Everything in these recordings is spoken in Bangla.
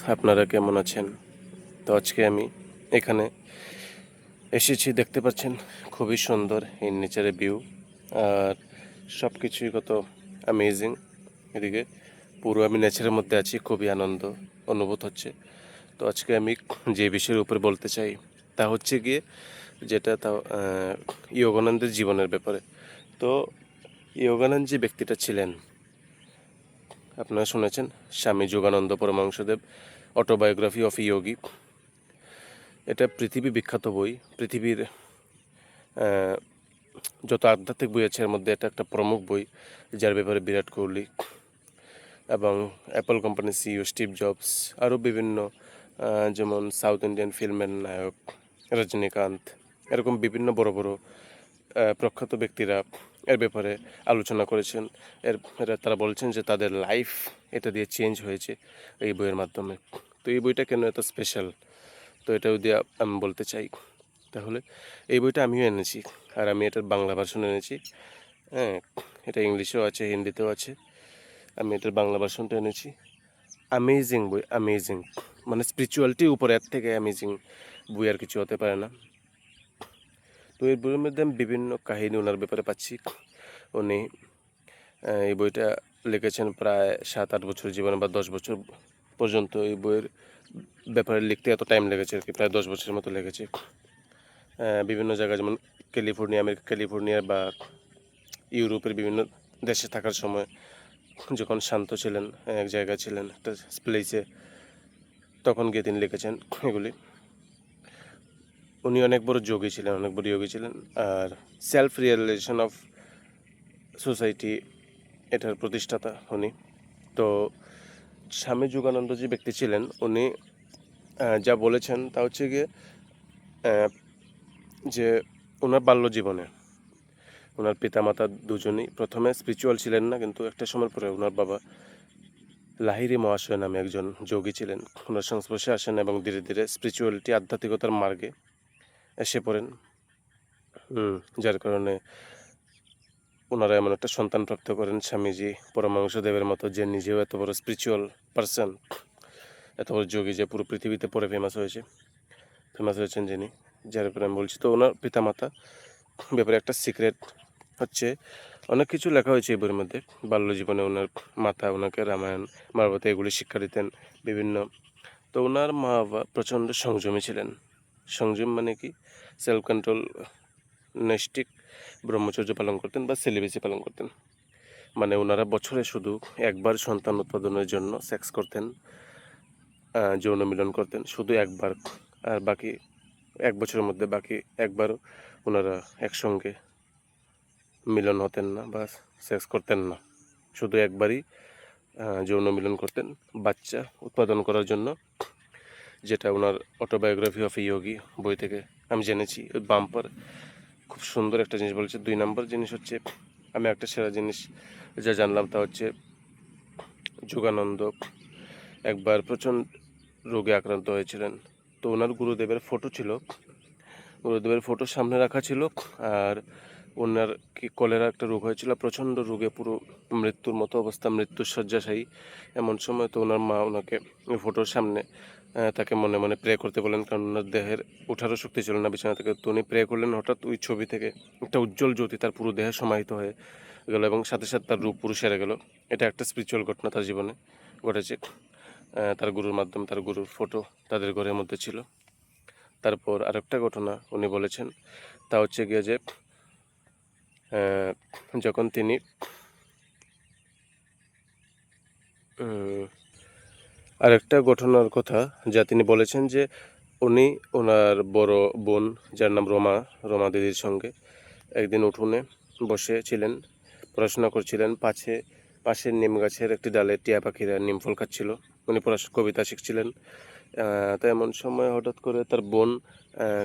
আপনারা কেমন আছেন? তো আজকে আমি এখানে এসেছি, দেখতে পাচ্ছেন খুবই সুন্দর এই নেচারের ভিউ। আর সব কিছুই কত অ্যামেজিং। এদিকে পুরো আমি নেচারের মধ্যে আছি, খুবই আনন্দ অনুভূত হচ্ছে। তো আজকে আমি যে বিষয়ের উপর বলতে চাই তা হচ্ছে গিয়ে যেটা তা যোগানন্দের জীবনের ব্যাপারে। তো যোগানন্দ যে ব্যক্তিটা ছিলেন, আপনারা শুনেছেন, স্বামী যোগানন্দ পরমহংসদেব, অটোবায়োগ্রাফি অফ যোগী। এটা পৃথিবী বিখ্যাত বই। পৃথিবীর যত আধ্যাত্মিক বই আছে এর মধ্যে এটা একটা প্রমুখ বই, যার ব্যাপারে বিরাট কোহলি এবং অ্যাপল কোম্পানির সিইও স্টিভ জবস, আরও বিভিন্ন যেমন সাউথ ইন্ডিয়ান ফিল্মের নায়ক রজনীকান্ত, এরকম বিভিন্ন বড় বড় প্রখ্যাত ব্যক্তিরা এর ব্যাপারে আলোচনা করেছেন। তারা বলছেন যে তাদের লাইফ এটা দিয়ে চেঞ্জ হয়েছে এই বইয়ের মাধ্যমে। তো এই বইটা কেন এত স্পেশাল, তো এটাও দিয়ে আমি বলতে চাই। তাহলে এই বইটা আমিও এনেছি, আর আমি এটার বাংলা ভার্সন এনেছি। হ্যাঁ, এটা ইংলিশেও আছে, হিন্দিতেও আছে। আমি এটার বাংলা ভার্সনটা এনেছি। অ্যামেজিং বই, অ্যামেজিং, মানে স্পিরিচুয়ালিটির উপরে এর থেকে অ্যামেজিং বই আর কিছু হতে পারে না। তো এই বইয়ের মধ্যে আমি বিভিন্ন কাহিনী ওনার ব্যাপারে পাচ্ছি। উনি এই বইটা লিখেছেন প্রায় 7-8 বছর জীবনে, বা 10 বছর পর্যন্ত এই বইয়ের ব্যাপারে লিখতে এত টাইম লেগেছে আর কি, প্রায় 10 বছরের মতো লেগেছে। বিভিন্ন জায়গায় যেমন ক্যালিফোর্নিয়া, আমেরিকা ক্যালিফোর্নিয়া বা ইউরোপের বিভিন্ন দেশে থাকার সময় যখন শান্ত ছিলেন, এক জায়গায় ছিলেন একটা প্লেসে, তখন গিয়ে তিনি লিখেছেন এগুলি। উনি অনেক বড় যোগী ছিলেন, অনেক বড় যোগী ছিলেন। আর সেলফ রিয়েলাইজেশন অফ সোসাইটি, এটার প্রতিষ্ঠাতা উনি। তো স্বামী যোগানন্দ যে ব্যক্তি ছিলেন, উনি যা বলেছেন তা হচ্ছে গিয়ে যে ওনার বাল্য জীবনে ওনার পিতামাতা দুজনেই প্রথমে স্পিরিচুয়াল ছিলেন না, কিন্তু একটা সময় পরে ওনার বাবা লাহিরি মহাশয় নামে একজন যোগী ছিলেন, ওনার সংস্পর্শে আসেন এবং ধীরে ধীরে স্পিরিচুয়ালিটি, আধ্যাত্মিকতার মার্গে এসে পড়েন। যার কারণে ওনারা এমন একটা সন্তান প্রাপ্ত করেন, স্বামীজি পরমহংসদেবের মতো, যে নিজেও এত বড় স্পিরিচুয়াল পারসন, এত বড় যোগী, যে পুরো পৃথিবীতে পরে ফেমাস হয়েছেন যিনি, যার উপরে আমি বলছি। তো ওনার পিতামাতা ব্যাপারে একটা সিক্রেট হচ্ছে, অনেক কিছু লেখা হয়েছে এই বইয়ের মধ্যে। বাল্য জীবনে ওনার মাতা ওনাকে রামায়ণ, মহাভারত এগুলি শিক্ষা দিতেন বিভিন্ন। তো ওনার মা বাবা প্রচণ্ড সংযমী ছিলেন। সংযম মানে কি? সেলফ কন্ট্রোল, নৈষ্ঠিক ব্রহ্মচর্য পালন করতেন বা সেলিবেসি পালন করতেন। মানে ওনারা বছরে শুধু একবার সন্তান উৎপাদনের জন্য সেক্স করতেন, যৌন মিলন করতেন শুধু একবার। আর বাকি 1 বছরের মধ্যে বাকি একবারও ওনারা একসঙ্গে মিলন হতেন না বা সেক্স করতেন না, শুধু একবারই যৌন মিলন করতেন বাচ্চা উৎপাদন করার জন্য, যেটা ওনার অটোবায়োগ্রাফি অফ যোগী বই থেকে আমি জেনেছি। ওই বাম্পার খুব সুন্দর একটা জিনিস বলেছে। 2 নম্বর জিনিস হচ্ছে, আমি একটা সেরা জিনিস যা জানলাম তা হচ্ছে, যোগানন্দ একবার প্রচণ্ড রোগে আক্রান্ত হয়েছিলেন। তো ওনার গুরুদেবের ফটো ছিল, গুরুদেবের ফটো সামনে রাখা ছিল। আর ওনার কি কলেরা একটা রোগ হয়েছিল, প্রচণ্ড রোগে পুরো মৃত্যুর মতো অবস্থা, মৃত্যুর শয্যাশায়ী। এমন সময় তো ওনার মা ওনাকে ওই ফটোর সামনে তাকে মনে মনে প্রে করতে বলেন, কারণ ওনার দেহের ওঠারও শক্তি ছিল না বিছানা থেকে। তো উনি প্রে করলেন, হঠাৎ ওই ছবি থেকে একটা উজ্জ্বল জ্যোতি তার পুরো দেহে সমাহিত হয়ে গেল এবং সাথে সাথে তার রূপ পুরো সেরে গেল। এটা একটা স্পিরিচুয়াল ঘটনা তার জীবনে ঘটেছে। তার গুরুর মাধ্যমে, তার গুরুর ফটো তাদের ঘরের মধ্যে ছিল। তারপর আরেকটা ঘটনা উনি বলেছেন, তা হচ্ছে গিয়ে যে যখন তিনি আরেকটা ঘটনার কথা যা তিনি বলেছেন, যে উনি ওনার বড় বোন, যার নাম রমা, রমা দিদির সঙ্গে একদিন উঠোনে বসে ছিলেন, পড়াশোনা করছিলেন। পাশের নিম গাছের একটি ডালে টিয়া পাখিরা নিম ফল খাচ্ছিল। উনি কবিতা শিখছিলেন। তো এমন সময় হঠাৎ করে তার বোন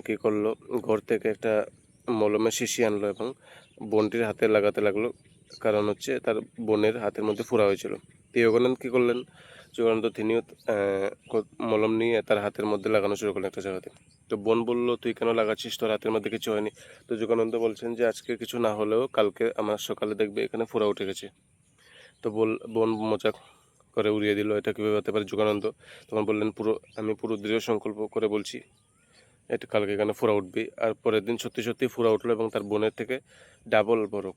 কী করলো, ঘর থেকে একটা মলমের শিশি আনলো এবং বোনটির হাতে লাগাতে লাগলো। কারণ হচ্ছে তার বোনের হাতের মধ্যে ফোড়া হয়েছিল। তো যোগানন্দ কী করলেন, যোগানন্দ তিনিও মলম নিয়ে তার হাতের মধ্যে লাগানো শুরু করলেন একটা জায়গাতে। তো বোন বলল, তুই কেন লাগাচ্ছিস, তোর হাতের মধ্যে কিছু হয়নি? তো যোগানন্দ বলছেন যে আজকে কিছু না হলেও কালকে আমার সকালে দেখবে এখানে ফোড়া উঠে গেছে। তো বোন মজা করে উড়িয়ে দিল, এটা কীভাবে হতে পারে যোগানন্দ? তখন বললেন আমি পুরো দৃঢ় সংকল্প করে বলছি এটা কালকে এখানে ফোড়া উঠবে। আর পরের দিন সত্যি সত্যি ফোড়া উঠলো এবং তার বোনের থেকে ডাবল বড়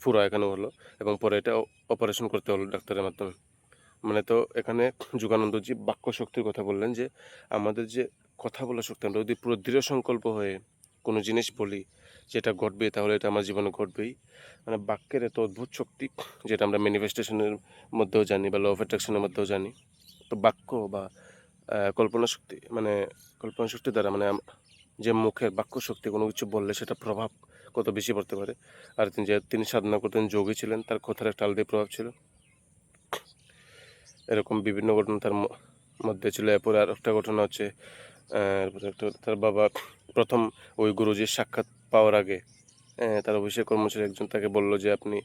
ফোড়া এখানে হলো এবং পরে এটা অপারেশন করতে হলো ডাক্তারের মাধ্যমে। মানে তো এখানে যোগানন্দজি বাক্য শক্তির কথা বললেন যে আমাদের যে কথা বলার শক্তি, আমরা যদি পুরো দৃঢ় সংকল্প হয়ে কোনো জিনিস বলি যেটা ঘটবে তাহলে এটা আমার জীবনে ঘটবেই। মানে বাক্যের এত অদ্ভুত শক্তি, যেটা আমরা ম্যানিফেস্টেশনের মধ্যেও জানি বা ল অফ অ্যাট্রাকশনের মধ্যেও জানি। তো বাক্য বা কল্পনা শক্তি, মানে কল্পনা শক্তি দ্বারা মানে যে মুখের বাক্য শক্তি, কোনো কিছু বললে সেটা প্রভাব কত বেশি পড়তে পারে। আর তিনি সাধনা করতেন, যোগী ছিলেন, তার কথার একটা আলাদাই প্রভাব ছিল। এরকম বিভিন্ন ঘটনা তার মধ্যে ছিল। এরপরে আর একটা ঘটনা হচ্ছে তার বাবা প্রথম ওই গুরুজির সাক্ষাৎ পাওয়ার আগে তার অফিসের কর্মচারী একজন তাকে বলল যে আপনি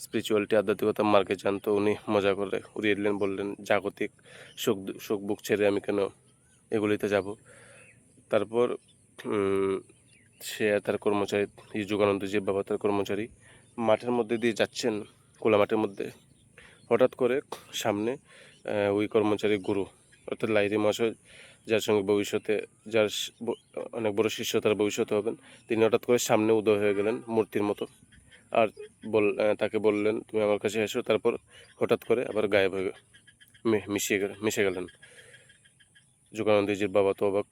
স্পিরিচুয়ালিটি আধ্যাত্মিকতার মার্গে যান। তো উনি মজা করে উড়িয়ে দিলেন, বললেন জাগতিক সুখ বুক ছেড়ে আমি কেন এগুলিতে যাব। তারপর সে তার কর্মচারী যোগানন্দজি বাবা তার কর্মচারী মাঠের মধ্যে দিয়ে যাচ্ছেন, খোলা মাঠের মধ্যে। হঠাৎ করে সামনে ওই কর্মচারী গুরু অর্থাৎ লাহিড়ী মহাশয়, যার সঙ্গে ভবিষ্যতে যার অনেক বড় শিষ্য তার ভবিষ্যতে হবেন, তিনি হঠাৎ করে সামনে উদয় হয়ে গেলেন মূর্তির মতো। আর তাকে বললেন তুমি আমার কাছে এসো। তারপর হঠাৎ করে আবার গায়েব হয়ে মিশে গেলেন। যোগানন্দজির বাবা তো অবাক,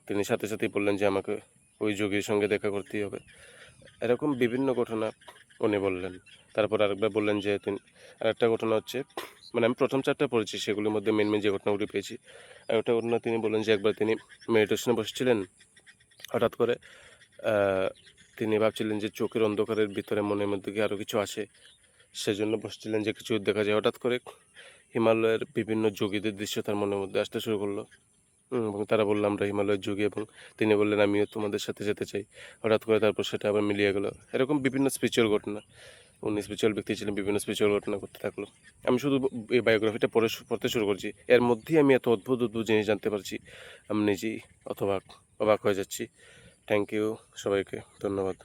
তিনি সাথে সাথেই বললেন যে আমাকে ওই যোগীর সঙ্গে দেখা করতেই হবে। এরকম বিভিন্ন ঘটনা উনি বললেন। তারপর আরেকবার বললেন যে আরেকটা ঘটনা হচ্ছে, মানে আমি প্রথম 4টা পড়েছি, সেগুলির মধ্যে মেন যে ঘটনাগুলি পেয়েছি। আরেকটা ঘটনা তিনি বললেন যে একবার তিনি মেডিটেশনে বসেছিলেন, হঠাৎ করে তিনি ভাবছিলেন যে চোখের অন্ধকারের ভিতরে মনের মধ্যে কি আরও কিছু আসে, সেজন্য বসছিলেন যে কিছু দেখা যায়। হঠাৎ করে হিমালয়ের বিভিন্ন যোগীদের দৃশ্য তার মনের মধ্যে আসতে শুরু করলো এবং তারা বললো আমরা হিমালয়ের যোগী, এবং তিনি বললেন আমিও তোমাদের সাথে যেতে চাই। হঠাৎ করে তারপর সেটা আবার মিলিয়ে গেল। এরকম বিভিন্ন স্পিরিচুয়াল ঘটনা, উনি স্পিরিচুয়াল ব্যক্তি ছিলেন, বিভিন্ন স্পিরিচুয়াল ঘটনা করতে থাকলো। আমি শুধু এই বায়োগ্রাফিটা পড়তে শুরু করছি, এর মধ্যেই আমি এত অদ্ভুত জিনিস জানতে পারছি, আমি নিজেই অবাক হয়ে যাচ্ছি। থ্যাংক ইউ সবাইকে, ধন্যবাদ।